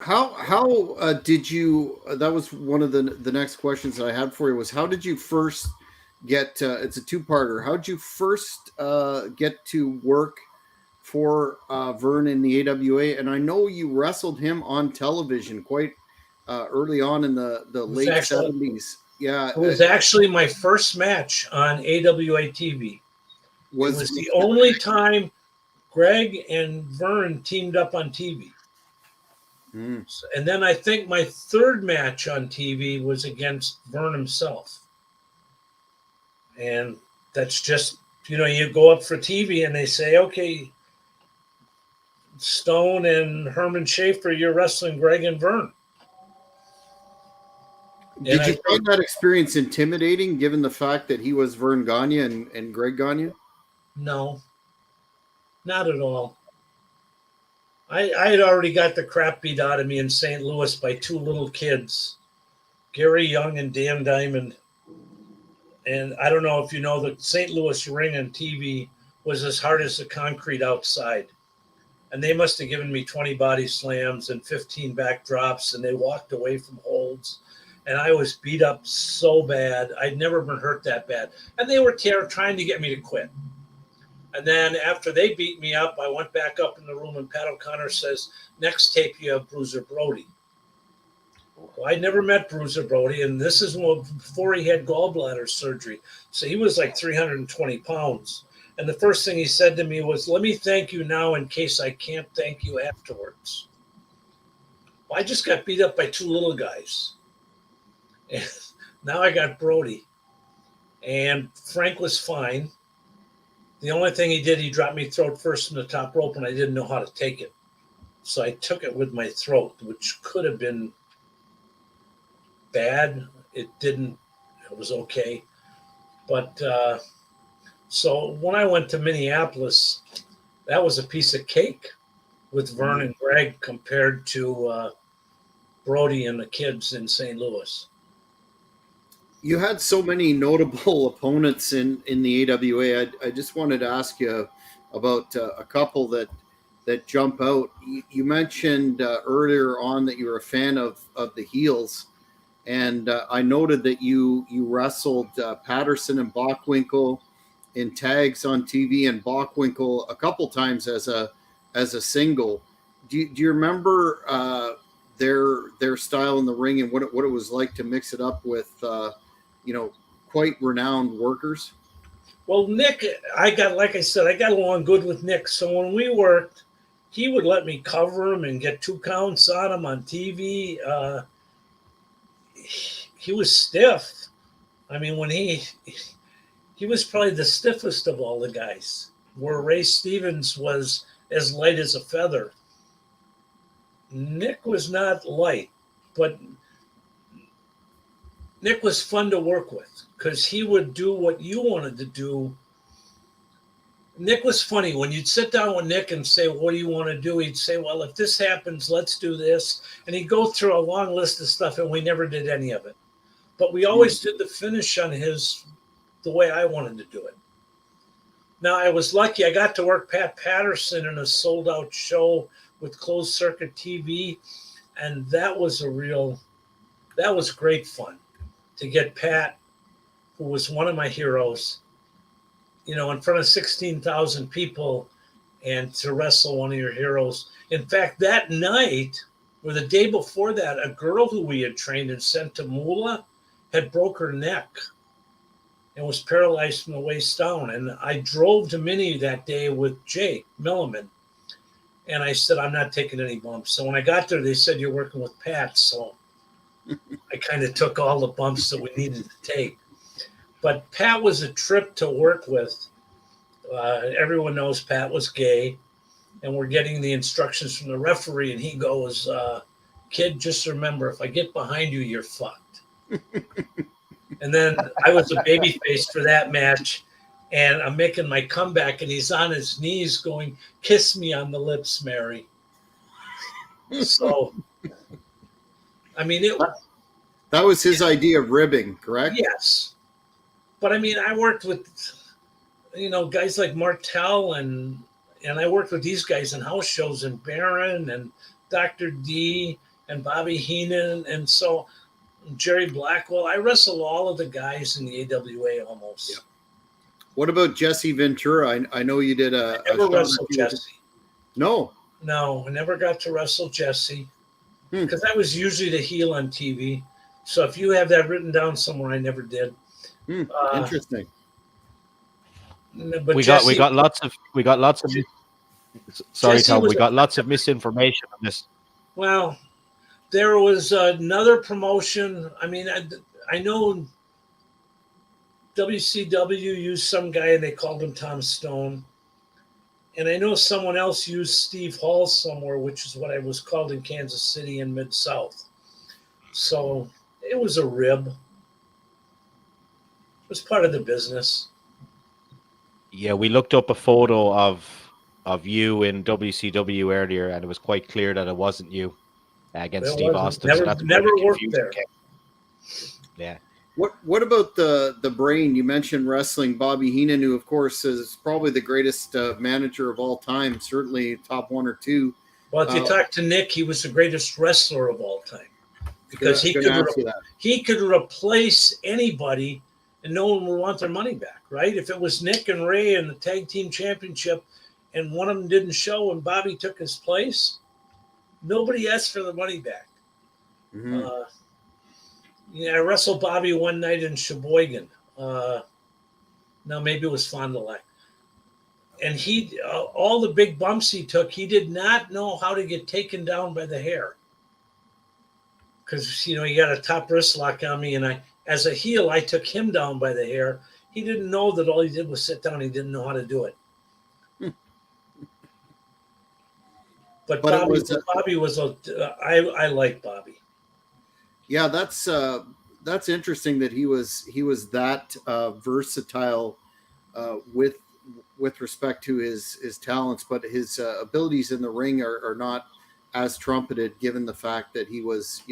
How did you? That was one of the next questions that I had for you. Was how did you first get? It's a two-parter. How did you first get to work for Vern in the AWA? And I know you wrestled him on television quite early on in the It was late actually '70s. Yeah, it was actually my first match on AWA TV. It was was the only time Greg and Vern teamed up on TV. mm, And then I think my third match on TV was against Vern himself. And that's just, you go up for TV and they say, okay, Stone and Herman Schaefer, you're wrestling Greg and Vern. And Did you find that experience intimidating, given the fact that he was Vern Gagne and Greg Gagne? No, not at all. I had already got the crap beat out of me in St. Louis by two little kids, Gary Young and Dan Diamond. And I don't know if you know, the St. Louis ring on TV was as hard as the concrete outside. And they must have given me 20 body slams and 15 back drops, and they walked away from holds. And I was beat up so bad. I'd never been hurt that bad. And they were trying to get me to quit. And then after they beat me up, I went back up in the room, and Pat O'Connor says, next tape you have Bruiser Brody. Well, I'd never met Bruiser Brody, and this is before he had gallbladder surgery. So he was like 320 pounds. And the first thing he said to me was, let me thank you now in case I can't thank you afterwards. Well, I just got beat up by two little guys. And now I got Brody. And Frank was fine. The only thing he did, he dropped me throat first in the top rope, and I didn't know how to take it. So I took it with my throat, which could have been bad. It didn't. It was okay. But so when I went to Minneapolis, that was a piece of cake with Vern and Greg compared to Brody and the kids in St. Louis. You had so many notable opponents in the AWA. I just wanted to ask you about a couple that jump out. You mentioned earlier on that you were a fan of the heels, and I noted that you wrestled Patterson and Bockwinkel in tags on TV, and Bockwinkel a couple times as a single. Do you remember their style in the ring and what it was like to mix it up with quite renowned workers? Well, Nick, like I said, I got along good with Nick. So when we worked, he would let me cover him and get 2 counts on him on TV. He was stiff. I mean, when he was probably the stiffest of all the guys, where Ray Stevens was as light as a feather. Nick was not light, but Nick was fun to work with because he would do what you wanted to do. Nick was funny. When you'd sit down with Nick and say, what do you want to do? He'd say, well, if this happens, let's do this. And he'd go through a long list of stuff, and we never did any of it. But we always did the finish on the way I wanted to do it. Now, I was lucky. I got to work Pat Patterson in a sold-out show with closed circuit TV, and that was great fun to get Pat, who was one of my heroes, in front of 16,000 people and to wrestle one of your heroes. In fact, that night or the day before that, a girl who we had trained and sent to Moolah had broke her neck and was paralyzed from the waist down. And I drove to Minnie that day with Jake Milliman. And I said, I'm not taking any bumps. So when I got there, they said, you're working with Pat. So I kind of took all the bumps that we needed to take. But Pat was a trip to work with. Everyone knows Pat was gay. And we're getting the instructions from the referee. And he goes, kid, just remember, if I get behind you, you're fucked. And then I was a baby face for that match. And I'm making my comeback, and he's on his knees going, kiss me on the lips, Mary. So, I mean, that was his idea of ribbing, correct? Yes. But, I mean, I worked with, guys like Martel, and I worked with these guys in house shows, and Barron and Dr. D and Bobby Heenan, and so Jerry Blackwell. I wrestled all of the guys in the AWA almost. Yep. What about Jesse Ventura? I know you did a I never shot wrestled Jesse. No. No, I never got to wrestle Jesse Hmm. because I was usually the heel on TV. So if you have that written down somewhere, I never did. Interesting. But we got lots of sorry, Jesse Tom. was We got lots of misinformation on this. Well, there was another promotion. I mean, I know WCW used some guy and they called him Tom Stone. And I know someone else used Steve Hall somewhere, which is what I was called in Kansas City and Mid-South. So it was a rib. It was part of the business. Yeah, we looked up a photo of you in WCW earlier, and it was quite clear that it wasn't you against Steve Austin. Never worked there. Yeah. What about the brain? You mentioned wrestling. Bobby Heenan, who of course is probably the greatest manager of all time, certainly top one or two. Well, if you talk to Nick, he was the greatest wrestler of all time because he could replace anybody, and no one would want their money back. Right? If it was Nick and Ray in the tag team championship, and one of them didn't show, and Bobby took his place, nobody asked for the money back. Mm-hmm. I wrestled Bobby one night in Sheboygan. No, maybe it was Fond du Lac. And he, all the big bumps he took, he did not know how to get taken down by the hair. Because, he got a top wrist lock on me, and as a heel, I took him down by the hair. He didn't know that all he did was sit down. He didn't know how to do it. But Bobby I like Bobby. Yeah, that's interesting that he was that versatile with respect to his talents, but his abilities in the ring are not as trumpeted, given the fact that he was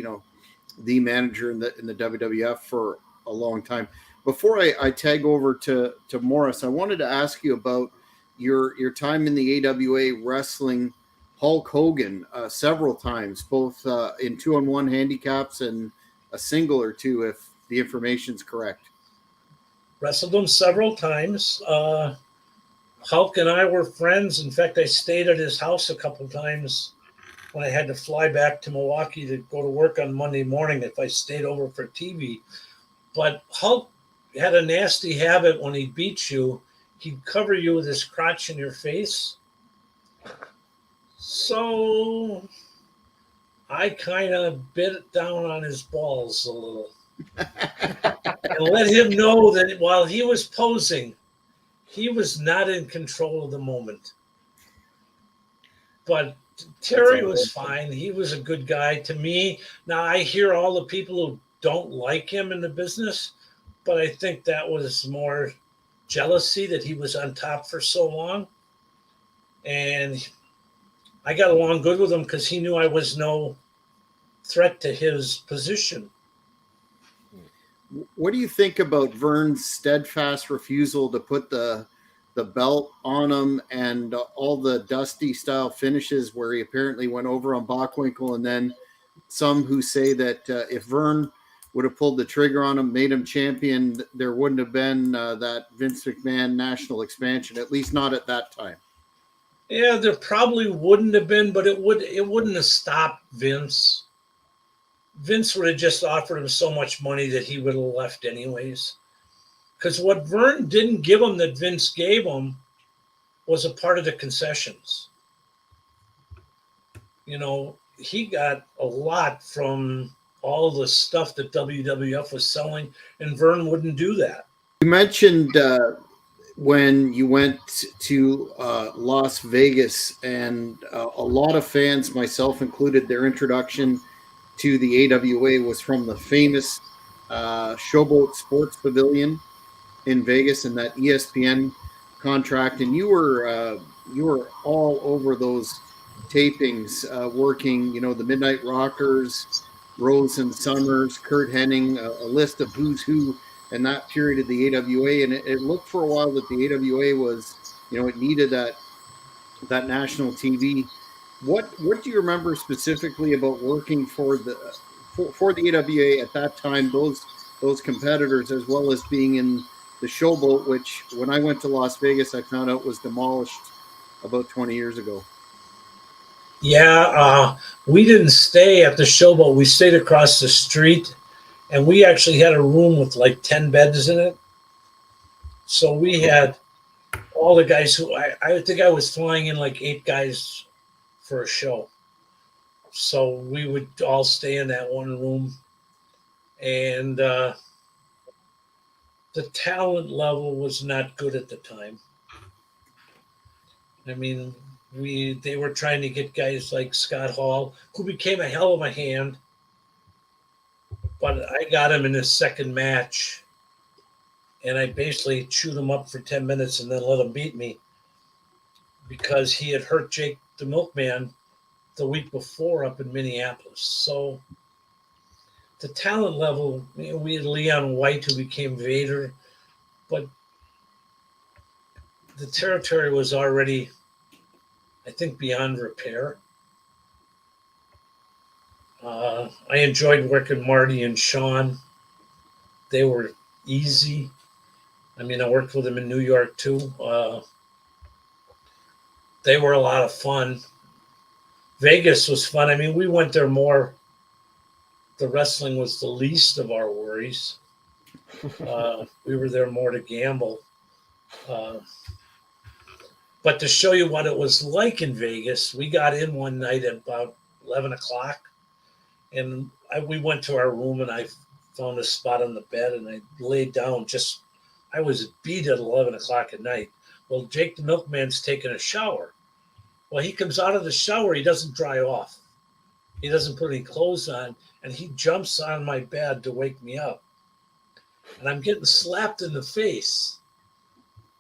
the manager in the WWF for a long time. Before I tag over to Morris, I wanted to ask you about your time in the AWA wrestling Hulk Hogan several times, both in 2-on-1 handicaps and a single or two, if the information's correct. Wrestled him several times. Hulk and I were friends. In fact, I stayed at his house a couple times when I had to fly back to Milwaukee to go to work on Monday morning if I stayed over for TV. But Hulk had a nasty habit when he beat you. He'd cover you with his crotch in your face. So I kind of bit down on his balls a little and let him know that while he was posing, he was not in control of the moment. But Terry was fine. He was a good guy to me. Now, I hear all the people who don't like him in the business, but I think that was more jealousy that he was on top for so long. And I got along good with him because he knew I was no threat to his position. What do you think about Vern's steadfast refusal to put the belt on him and all the Dusty style finishes where he apparently went over on Bockwinkel, and then some who say that if Vern would have pulled the trigger on him, made him champion, there wouldn't have been that Vince McMahon national expansion, at least not at that time. Yeah, there probably wouldn't have been, but it wouldn't have stopped Vince. Vince would have just offered him so much money that he would have left anyways. Because what Vern didn't give him that Vince gave him was a part of the concessions. He got a lot from all the stuff that WWF was selling, and Vern wouldn't do that. You mentioned when you went to Las Vegas, and a lot of fans, myself included, their introduction to the AWA was from the famous Showboat Sports Pavilion in Vegas and that ESPN contract. And you were all over those tapings, working, the Midnight Rockers, Rose and Summers, Kurt Hennig, a list of who's who in that period of the AWA. And it looked for a while that the AWA was, it needed that national TV. what do you remember specifically about working for the AWA at that time? Those competitors, as well as being in the Showboat, which when I went to Las Vegas, I found out was demolished about 20 years ago. Yeah, we didn't stay at the Showboat. We stayed across the street, and we actually had a room with like 10 beds in it. So we had all the guys who I think I was flying in like 8 guys for a show. So we would all stay in that one room, and the talent level was not good at the time. I mean, they were trying to get guys like Scott Hall, who became a hell of a hand, but I got him in his second match, and I basically chewed him up for 10 minutes and then let him beat me because he had hurt Jake the Milkman the week before up in Minneapolis. So the talent level, we had Leon White, who became Vader, but the territory was already, I think, beyond repair. I enjoyed working Marty and Sean. They were easy. I mean, I worked with them in New York too. They were a lot of fun. Vegas was fun. I mean, we went there more. The wrestling was the least of our worries. We were there more to gamble. But to show you what it was like in Vegas, we got in one night at about 11 o'clock, and we went to our room, and I found a spot on the bed, and I laid down. I was beat at 11 o'clock at night. Well, Jake the Milkman's taking a shower. Well, he comes out of the shower. He doesn't dry off. He doesn't put any clothes on, and he jumps on my bed to wake me up. And I'm getting slapped in the face.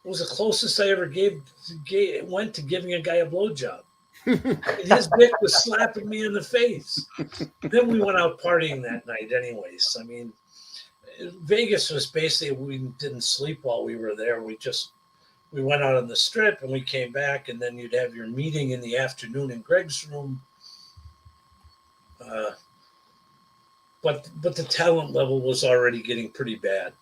It was the closest I ever went to giving a guy a blowjob. His dick was slapping me in the face. Then we went out partying that night anyways. I mean, Vegas was basically, we didn't sleep while we were there. We went out on the strip and we came back, and then you'd have your meeting in the afternoon in Greg's room. But the talent level was already getting pretty bad.